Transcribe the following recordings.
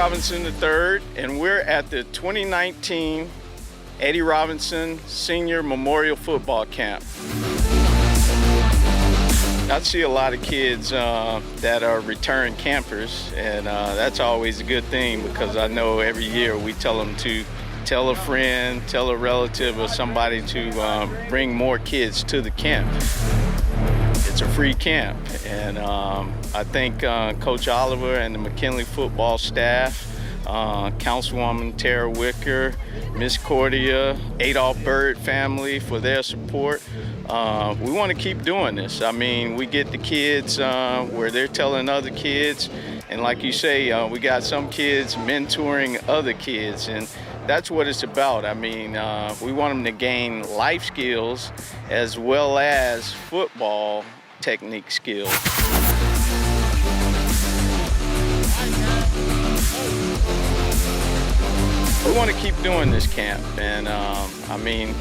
Robinson III, and we're at the 2019 Eddie Robinson Senior Memorial Football Camp. I see a lot of kids that are return campers, and that's always a good thing because I know every year we tell them to tell a friend, tell a relative or somebody to bring more kids to the camp. It's a free camp, and I think Coach Oliver and the McKinley football staff, Councilwoman Tara Wicker, Miss Cordia, Adolph Byrd family for their support. We want to keep doing this. I mean, we get the kids where they're telling other kids, and like you say, we got some kids mentoring other kids, and that's what it's about. I mean, we want them to gain life skills as well as football technique skills. We want to keep doing this camp, and I mean,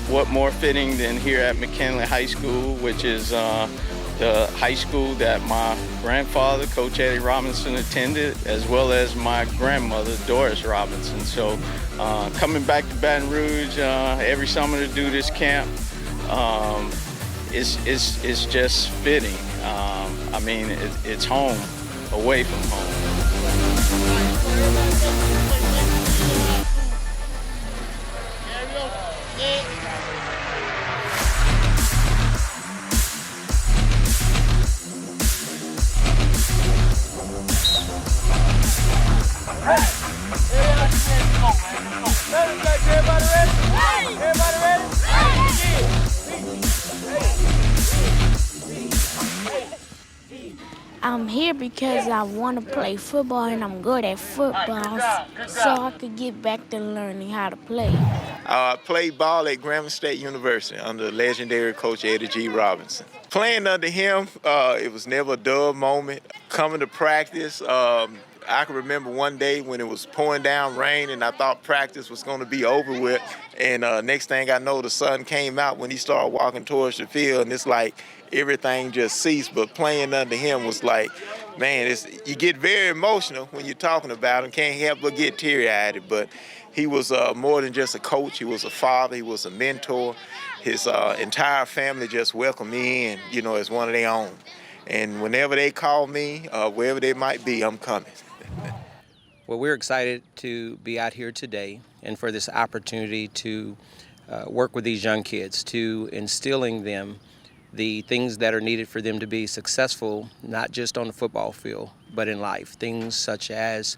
what more fitting than here at McKinley High School, which is the high school that my grandfather, Coach Eddie Robinson, attended, as well as my grandmother, Doris Robinson. So coming back to Baton Rouge every summer to do this camp, it's just fitting. I mean, it's home, away from home. I'm here because I want to play football and I'm good at football, so I could get back to learning how to play. I played ball at Grambling State University under legendary Coach Eddie G. Robinson. Playing under him, it was never a dull moment. Coming to practice, I can remember one day when it was pouring down rain and I thought practice was going to be over with. And next thing I know, the sun came out when he started walking towards the field, and it's like everything just ceased. But playing under him was like, man, you get very emotional when you're talking about him. Can't help but get teary-eyed. But he was more than just a coach. He was a father. He was a mentor. His entire family just welcomed me in, you know, as one of their own. And whenever they call me, wherever they might be, I'm coming. Well, we're excited to be out here today and for this opportunity to work with these young kids, to instilling them the things that are needed for them to be successful, not just on the football field, but in life. Things such as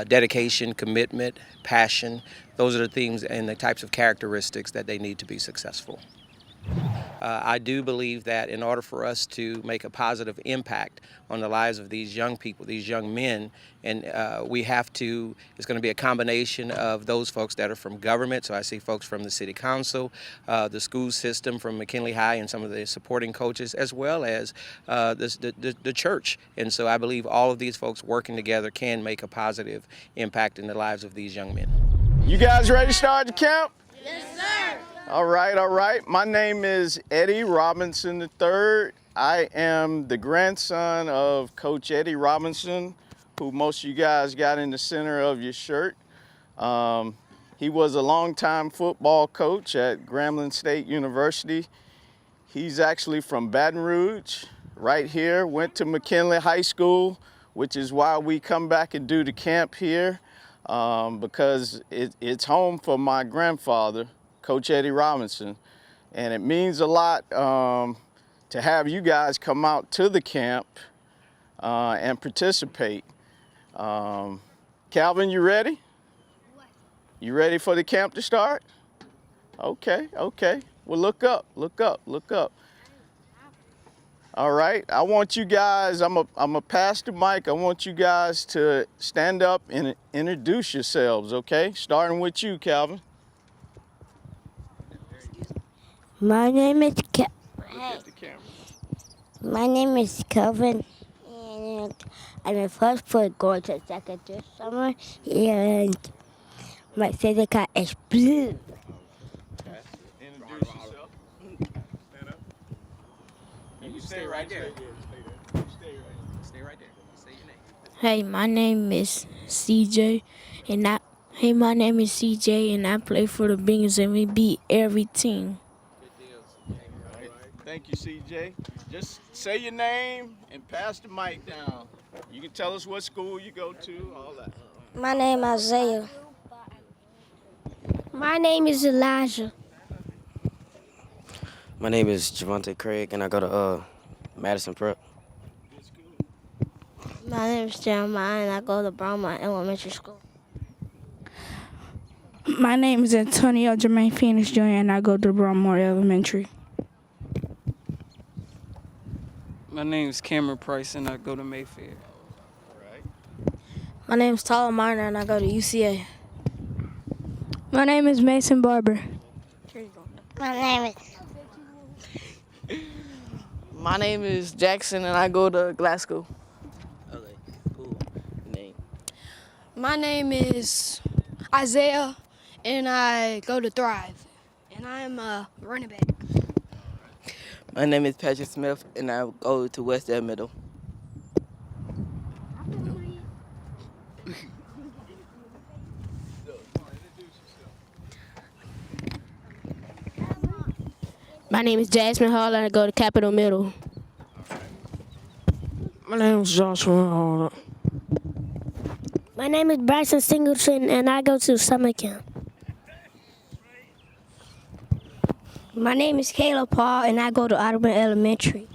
dedication, commitment, passion. Those are the things and the types of characteristics that they need to be successful. I do believe that in order for us to make a positive impact on the lives of these young people, these young men, and we have to, it's going to be a combination of those folks that are from government. So I see folks from the city council, the school system from McKinley High and some of the supporting coaches, as well as the church. And so I believe all of these folks working together can make a positive impact in the lives of these young men. You guys ready to start the camp? Yes, sir. All right. My name is Eddie Robinson III. I am the grandson of Coach Eddie Robinson, who most of you guys got in the center of your shirt. He was a longtime football coach at Grambling State University. He's actually from Baton Rouge, right here, went to McKinley High School, which is why we come back and do the camp here, because it's home for my grandfather, Coach Eddie Robinson, and it means a lot to have you guys come out to the camp and participate. Calvin, you ready? You ready for the camp to start? Okay. Well, look up. All right, I want you guys, I'm a pass the mic. I want you guys to stand up and introduce yourselves, okay? Starting with you, Calvin. My name is My name is Kelvin, and I'm a first foot going to second this summer, and my favorite car is blue. Introduce yourself. Stand up. You stay right there. Stay right there. Say your name. Hey, my name is CJ, and I. Hey, my name is CJ, and I play for the Bengals, and we beat every team. Thank you, CJ. Just say your name and pass the mic down. You can tell us what school you go to, all that. My name is Isaiah. My name is Elijah. My name is Javante Craig, and I go to Madison Prep. My name is Jeremiah, and I go to Bromont Elementary School. My name is Antonio Jermaine Phoenix Jr., and I go to Bromore Elementary. My name is Cameron Price, and I go to Mayfair. My name is Tyler Miner, and I go to UCA. My name is Mason Barber. My name is My name is Jackson, and I go to Glasgow. Okay, cool. Name. My name is Isaiah, and I go to Thrive, and I am a running back. My name is Patrick Smith, and I go to West End Middle. My name is Jasmine Hall, and I go to Capitol Middle. My name is Joshua Hall. My name is Bryson Singleton, and I go to summer camp. My name is Caleb Paul, and I go to Audubon Elementary.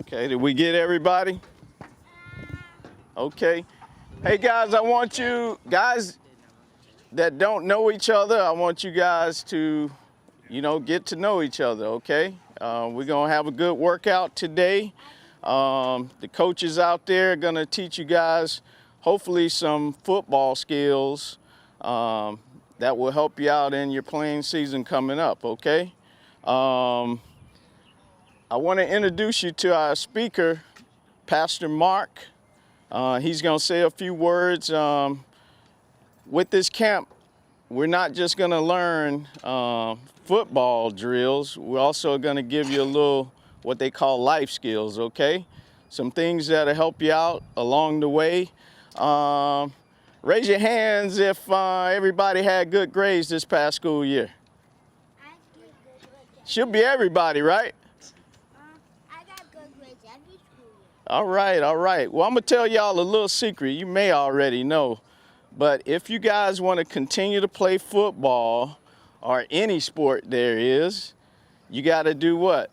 Okay, did we get everybody? Okay. Hey guys, I want you guys that don't know each other, I want you guys to, get to know each other, okay? We're gonna have a good workout today. The coaches out there are gonna teach you guys hopefully some football skills that will help you out in your playing season coming up, okay? I want to introduce you to our speaker, Pastor Mark. He's going to say a few words. With this camp, we're not just going to learn football drills. We're also going to give you a little what they call life skills, okay? Some things that'll help you out along the way. Raise your hands if everybody had good grades this past school year. Should be everybody, right? I got good grades every school year. All right, all right. Well, I'm going to tell y'all a little secret. You may already know. But if you guys want to continue to play football or any sport there is, you got to do what?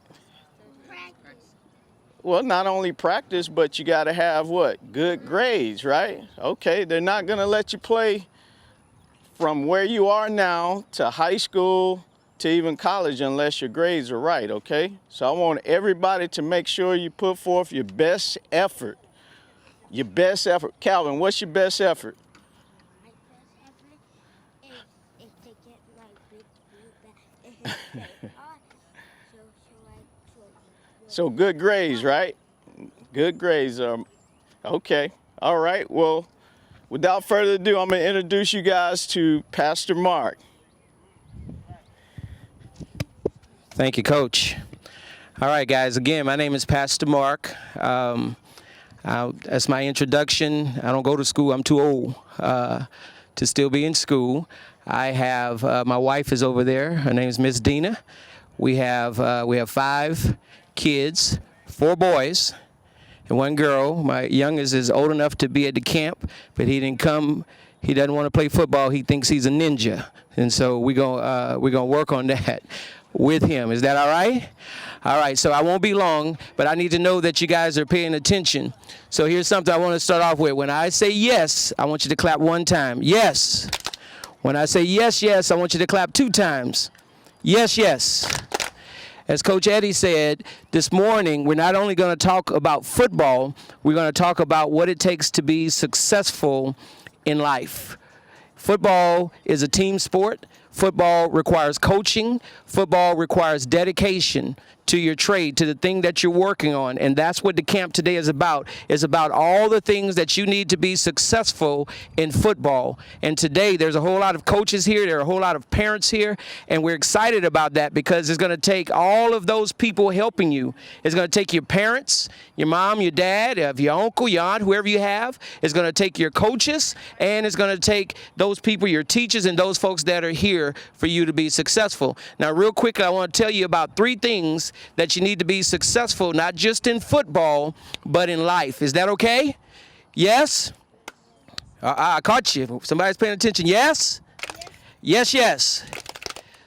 Well, not only practice, but you got to have what? Good grades, right? Okay, they're not going to let you play from where you are now to high school to even college unless your grades are right, okay? So I want everybody to make sure you put forth your best effort. Your best effort. Calvin, what's your best effort? My best effort is to get my big grade. So good grades, right? Good grades. Okay. All right. Well, without further ado, I'm going to introduce you guys to Pastor Mark. Thank you, Coach. All right, guys. Again, my name is Pastor Mark. That's my introduction. I don't go to school. I'm too old to still be in school. I have my wife is over there. Her name is Miss Dina. We have 5 kids, 4 boys and 1 girl. My youngest is old enough to be at the camp, but he didn't come. He doesn't want to play football. He thinks he's a ninja, and so we're gonna work on that with him. Is that all right? All right. So I won't be long, but I need to know that you guys are paying attention. So here's something I want to start off with. When I say yes, I want you to clap 1 time. Yes. When I say yes, yes, I want you to clap 2 times. Yes, yes. As Coach Eddie said, this morning, we're not only going to talk about football, we're going to talk about what it takes to be successful in life. Football is a team sport. Football requires coaching. Football requires dedication to your trade, to the thing that you're working on. And that's what the camp today is about all the things that you need to be successful in football. And today there's a whole lot of coaches here, there are a whole lot of parents here, and we're excited about that because it's going to take all of those people helping you. It's going to take your parents, your mom, your dad, your uncle, your aunt, whoever you have. It's going to take your coaches, and it's going to take those people, your teachers, and those folks that are here for you to be successful. Now, real quickly, I want to tell you about 3 things that you need to be successful, not just in football, but in life. Is that okay? Yes? I caught you. Somebody's paying attention. Yes? Yes, yes.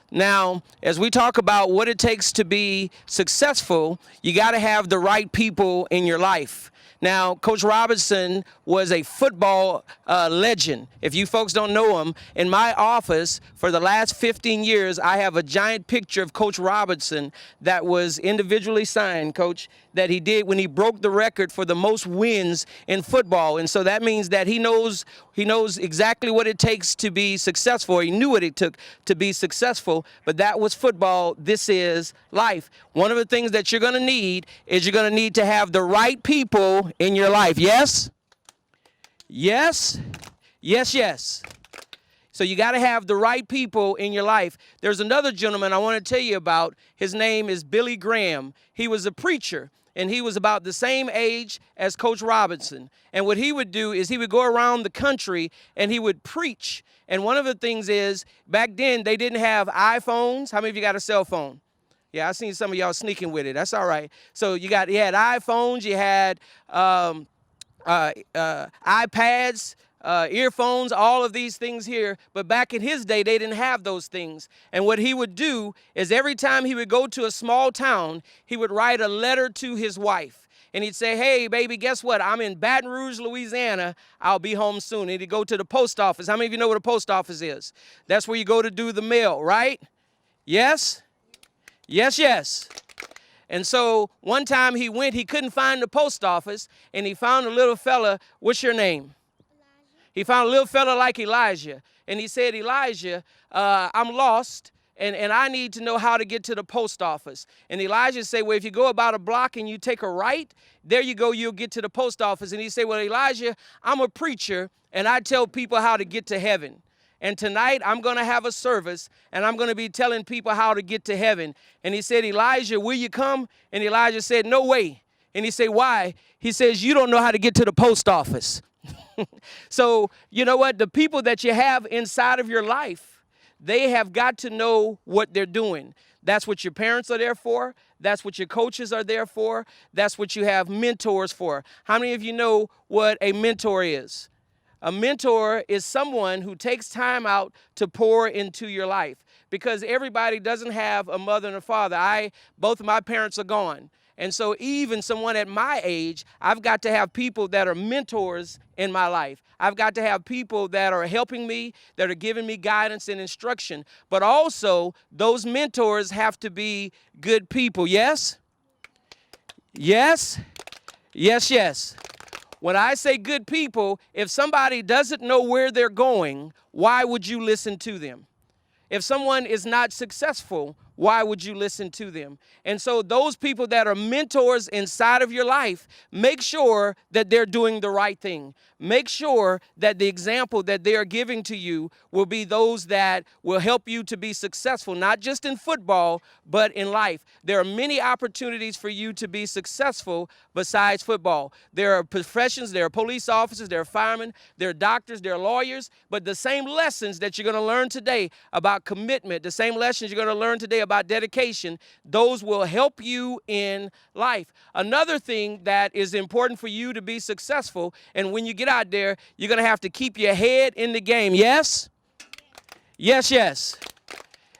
Now, as we talk about what it takes to be successful, you got to have the right people in your life. Now, Coach Robinson was a football legend. If you folks don't know him, in my office for the last 15 years, I have a giant picture of Coach Robinson that was individually signed, Coach, that he did when he broke the record for the most wins in football. And so that means that he knows exactly what it takes to be successful. He knew what it took to be successful, but that was football. This is life. One of the things that you're going to need is you're going to need to have the right people in your life. Yes? Yes? Yes, yes. So you got to have the right people in your life. There's another gentleman I want to tell you about. His name is Billy Graham. He was a preacher, and he was about the same age as Coach Robinson. And what he would do is he would go around the country and he would preach. And one of the things is, back then they didn't have iPhones. How many of you got a cell phone? Yeah, I seen some of y'all sneaking with it. That's all right. So you had iPhones, you had iPads, earphones, all of these things here. But back in his day, they didn't have those things. And what he would do is every time he would go to a small town, he would write a letter to his wife. And he'd say, hey, baby, guess what? I'm in Baton Rouge, Louisiana. I'll be home soon. And he'd go to the post office. How many of you know what a post office is? That's where you go to do the mail, right? Yes? Yes, yes. And so one time he went, he couldn't find the post office, and he found a little fella. What's your name? Elijah. He found a little fella like Elijah. And he said, Elijah, I'm lost, and I need to know how to get to the post office. And Elijah said, well, if you go about a block and you take a right, there you go, you'll get to the post office. And he said, well, Elijah, I'm a preacher, and I tell people how to get to heaven. And tonight I'm going to have a service, and I'm going to be telling people how to get to heaven. And he said, Elijah, will you come? And Elijah said, no way. And he said, why? He says, you don't know how to get to the post office. So, you know what? The people that you have inside of your life, they have got to know what they're doing. That's what your parents are there for. That's what your coaches are there for. That's what you have mentors for. How many of you know what a mentor is? A mentor is someone who takes time out to pour into your life, because everybody doesn't have a mother and a father. Both of my parents are gone. And so even someone at my age, I've got to have people that are mentors in my life. I've got to have people that are helping me, that are giving me guidance and instruction. But also, those mentors have to be good people. Yes? Yes? Yes, yes. When I say good people, if somebody doesn't know where they're going, why would you listen to them? If someone is not successful, why would you listen to them? And so those people that are mentors inside of your life, make sure that they're doing the right thing. Make sure that the example that they are giving to you will be those that will help you to be successful, not just in football, but in life. There are many opportunities for you to be successful besides football. There are professions, there are police officers, there are firemen, there are doctors, there are lawyers, but the same lessons that you're going to learn today about commitment, the same lessons you're going to learn today about dedication, those will help you in life. Another thing that is important for you to be successful, and when you get out there, you're going to have to keep your head in the game. Yes? Yes, yes.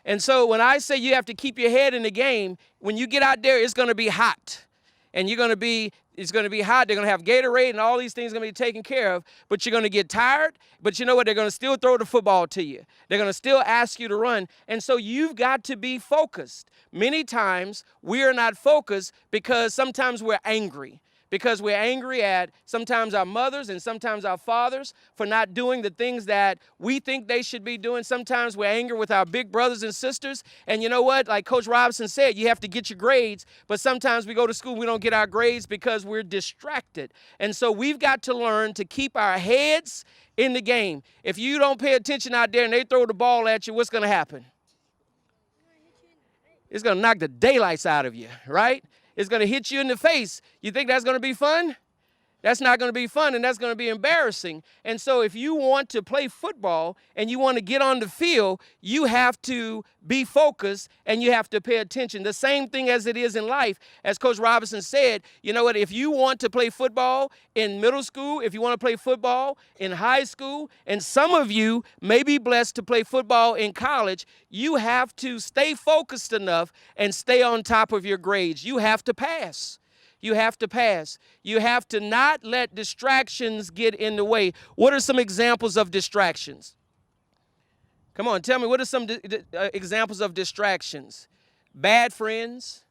And so when I say you have to keep your head in the game, when you get out there, it's going to be hot. And it's going to be hot. They're going to have Gatorade and all these things going to be taken care of. But you're going to get tired. But you know what? They're going to still throw the football to you. They're going to still ask you to run. And so you've got to be focused. Many times we are not focused because sometimes we're angry. because we're angry at sometimes our mothers and sometimes our fathers for not doing the things that we think they should be doing. Sometimes we're angry with our big brothers and sisters. And you know what? Like Coach Robinson said, you have to get your grades. But sometimes we go to school, we don't get our grades because we're distracted. And so we've got to learn to keep our heads in the game. If you don't pay attention out there and they throw the ball at you, what's going to happen? It's going to knock the daylights out of you, right? It's going to hit you in the face. You think that's going to be fun? That's not going to be fun, and that's going to be embarrassing. And so if you want to play football and you want to get on the field, you have to be focused and you have to pay attention. The same thing as it is in life. As Coach Robinson said, you know what, if you want to play football in middle school, if you want to play football in high school, and some of you may be blessed to play football in college, you have to stay focused enough and stay on top of your grades. You have to pass. You have to pass. You have to not let distractions get in the way. What are some examples of distractions? Come on, tell me, what are some examples of distractions? Bad friends,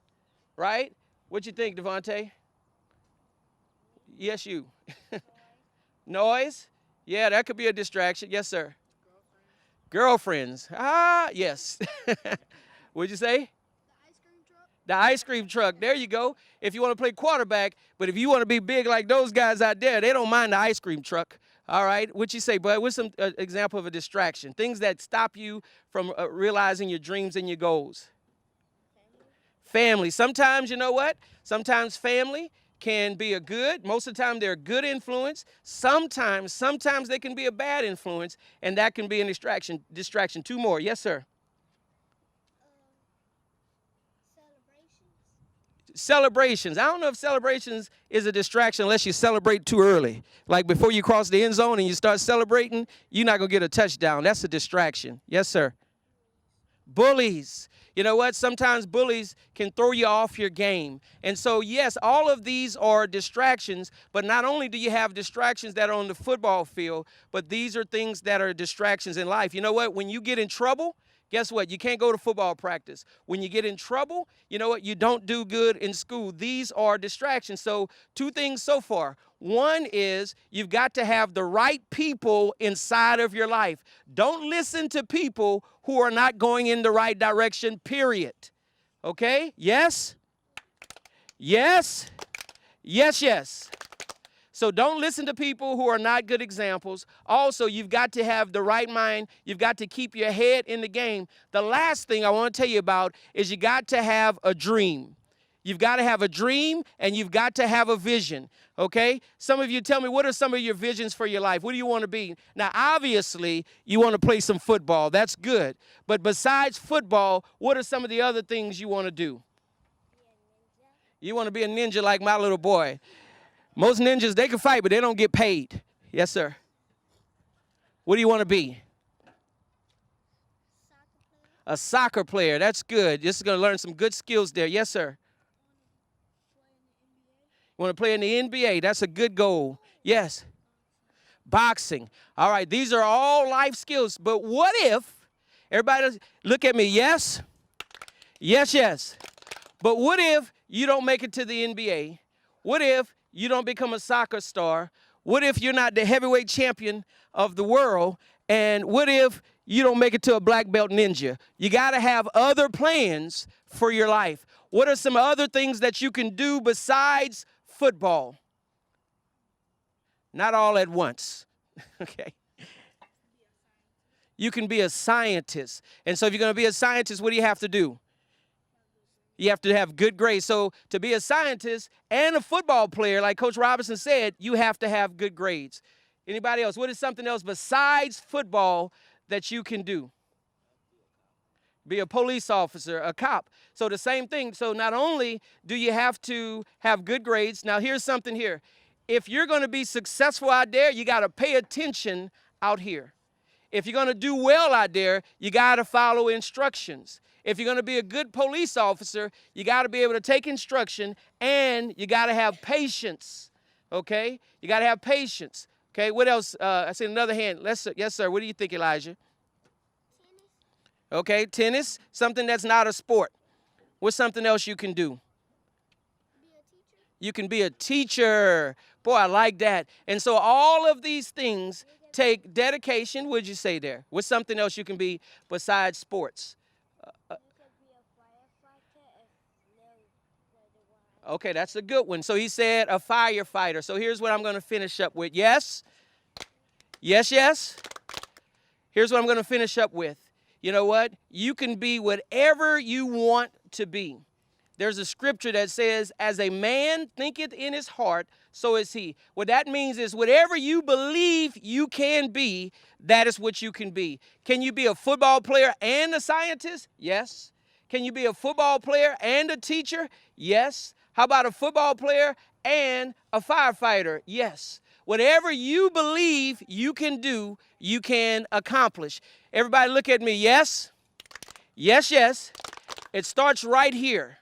right? What you think, Devontae? Yes, you. Noise? Yeah, that could be a distraction. Yes, sir. Girlfriends. Ah, yes. What'd you say? The ice cream truck. There you go. If you want to play quarterback, but if you want to be big like those guys out there, they don't mind the ice cream truck. All right. What you say, bud? What's some example of a distraction? Things that stop you from realizing your dreams and your goals. Family. Sometimes, you know what? Sometimes family can be a good, most of the time they're a good influence. Sometimes they can be a bad influence, and that can be a distraction. Two more. Yes, sir. Celebrations. I don't know if celebrations is a distraction unless you celebrate too early. Like before you cross the end zone and you start celebrating, you're not going to get a touchdown. That's a distraction. Yes, sir. Bullies. You know what? Sometimes bullies can throw you off your game. And so, yes, all of these are distractions, but not only do you have distractions that are on the football field, but these are things that are distractions in life. You know what? When you get in trouble, guess what? You can't go to football practice. When you get in trouble, you know what? You don't do good in school. These are distractions. So 2 things so far. One is you've got to have the right people inside of your life. Don't listen to people who are not going in the right direction, period. Okay? Yes? Yes? Yes, yes. So don't listen to people who are not good examples. Also, you've got to have the right mind. You've got to keep your head in the game. The last thing I want to tell you about is you got to have a dream. You've got to have a dream, and you've got to have a vision, okay? Some of you tell me, what are some of your visions for your life? What do you want to be? Now, obviously, you want to play some football. That's good. But besides football, what are some of the other things you want to do? You want to be a ninja like my little boy. Most ninjas, they can fight, but they don't get paid. Yes, sir. What do you want to be? A soccer player. That's good. This is going to learn some good skills there. Yes, sir. You want to play in the NBA? That's a good goal. Yes. Boxing. All right, these are all life skills. But what if, everybody look at me, yes? Yes, yes. But what if you don't make it to the NBA? What if you don't become a soccer star? What if you're not the heavyweight champion of the world? And what if you don't make it to a black belt ninja? You got to have other plans for your life. What are some other things that you can do besides football? Not all at once, okay? You can be a scientist. And so if you're going to be a scientist, what do you have to do? You have to have good grades. So to be a scientist and a football player, like Coach Robinson said, you have to have good grades. Anybody else? What is something else besides football that you can do? Be a police officer, a cop. So the same thing. So not only do you have to have good grades. Now here's something here. If you're going to be successful out there, you got to pay attention out here. If you're going to do well out there, you got to follow instructions. If you're going to be a good police officer, you got to be able to take instruction, and you got to have patience, okay? You got to have patience, okay? What else? I see another hand. Yes, sir. What do you think, Elijah? Tennis. Okay, tennis, something that's not a sport. What's something else you can do? You can be a teacher. Boy, I like that. And so all of these things take dedication. What'd you say there? What's something else you can be besides sports? Okay, that's a good one. So he said a firefighter. So here's what I'm going to finish up with. Yes? Yes, yes? Here's what I'm going to finish up with. You know what? You can be whatever you want to be. There's a scripture that says, as a man thinketh in his heart, so is he. What that means is whatever you believe you can be, that is what you can be. Can you be a football player and a scientist? Yes. Can you be a football player and a teacher? Yes. How about a football player and a firefighter? Yes. Whatever you believe you can do, you can accomplish. Everybody look at me. Yes? Yes, yes. It starts right here.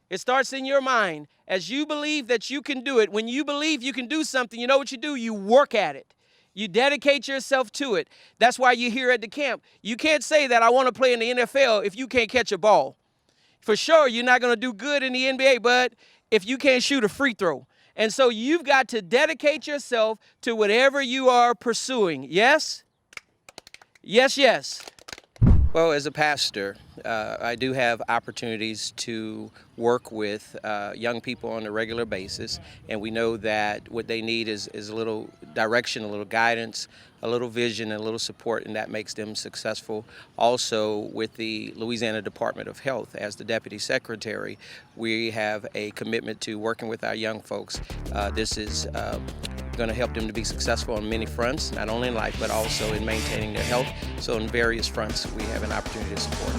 It starts in your mind. As you believe that you can do it, when you believe you can do something, you know what you do? You work at it. You dedicate yourself to it. That's why you're here at the camp. You can't say that I want to play in the NFL if you can't catch a ball. For sure, you're not going to do good in the NBA, but if you can't shoot a free throw. And so you've got to dedicate yourself to whatever you are pursuing. Yes? Yes, yes. Well, as a pastor, I do have opportunities to work with young people on a regular basis, and we know that what they need is a little direction, a little guidance, a little vision, and a little support, and that makes them successful. Also, with the Louisiana Department of Health, as the Deputy Secretary, we have a commitment to working with our young folks. This is going to help them to be successful on many fronts, not only in life, but also in maintaining their health. So in various fronts, we have an opportunity to support.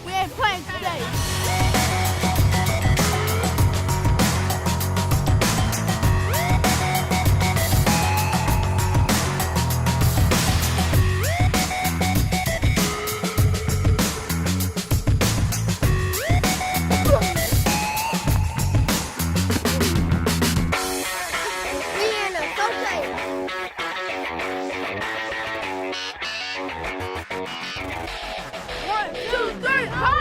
We ain't playing today. One, two, three, high!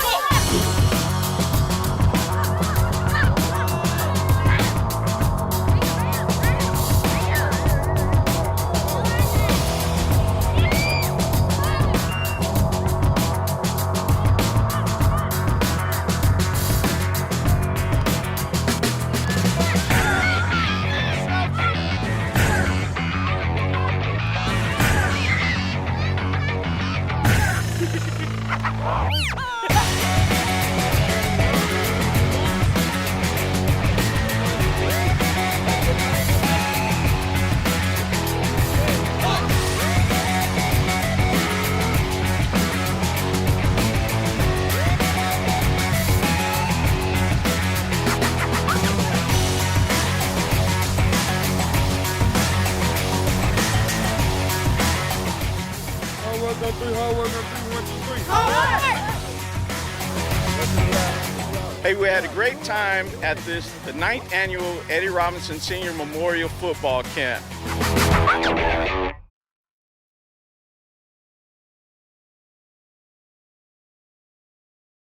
Hey, we had a great time at the 9th annual Eddie Robinson Senior Memorial Football Camp.